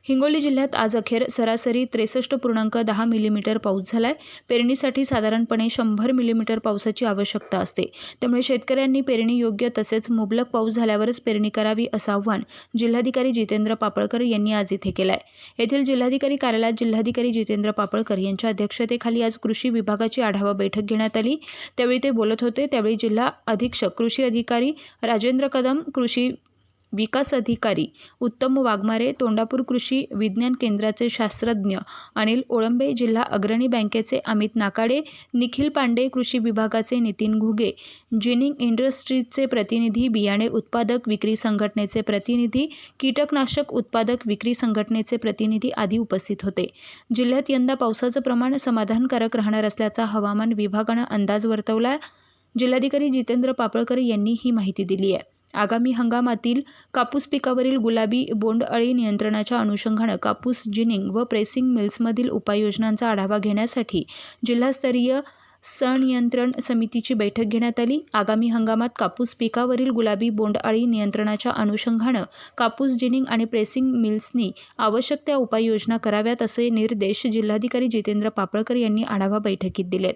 हिंगोली जिल्ह्यात आज अखेर सरासरी 63.10 मिलीमीटर पाऊस झालाय। पेरणीसाठी साधारणपणे 100 मिलीमीटर पावसाची आवश्यकता असते। त्यामुळे शेतकऱ्यांनी पेरणी योग्य तसेच मुबलक पाऊस झाल्यावरच पेरणी करावी असं आवाहन जिल्हाधिकारी जितेंद्र पापळकर यांनी आज इथे केलंय। येथील जिल्हाधिकारी कार्यालयात जिल्हाधिकारी जितेंद्र पापळकर यांच्या अध्यक्षतेखाली आज कृषी विभागाची आढावा बैठक घेण्यात आली। त्यावेळी ते बोलत होते। त्यावेळी जिल्हा अधीक्षक कृषी अधिकारी राजेंद्र कदम, कृषी विकास अधिकारी उत्तम वाघमारे, तोंडापूर कृषी विज्ञान केंद्राचे शास्त्रज्ञ अनिल ओळंबे, जिल्हा अग्रणी बँकेचे अमित नाकाडे, निखिल पांडे, कृषी विभागाचे नितीन घुगे, जिनिंग इंडस्ट्रीजचे प्रतिनिधी, बियाणे उत्पादक विक्री संघटनेचे प्रतिनिधी, कीटकनाशक उत्पादक विक्री संघटनेचे प्रतिनिधी आदी उपस्थित होते। जिल्ह्यात यंदा पावसाचं प्रमाण समाधानकारक राहणार असल्याचा हवामान विभागानं अंदाज वर्तवला। जिल्हाधिकारी जितेंद्र पापळकर यांनी ही माहिती दिली आहे। आगामी हंगामातील कापूस पिकावरील गुलाबी बोंडअळी नियंत्रणाच्या अनुषंगानं कापूस जिनिंग व प्रेसिंग मिल्समधील उपाययोजनांचा आढावा घेण्यासाठी जिल्हास्तरीय संनियंत्रण समितीची बैठक घेण्यात आली। आगामी हंगामात कापूस पिकावरील गुलाबी बोंडअळी नियंत्रणाच्या अनुषंगानं कापूस जिनिंग आणि प्रेसिंग मिल्सनी आवश्यक त्या उपाययोजना कराव्यात असे निर्देश जिल्हाधिकारी जितेंद्र पापळकर यांनी आढावा बैठकीत दिलेत।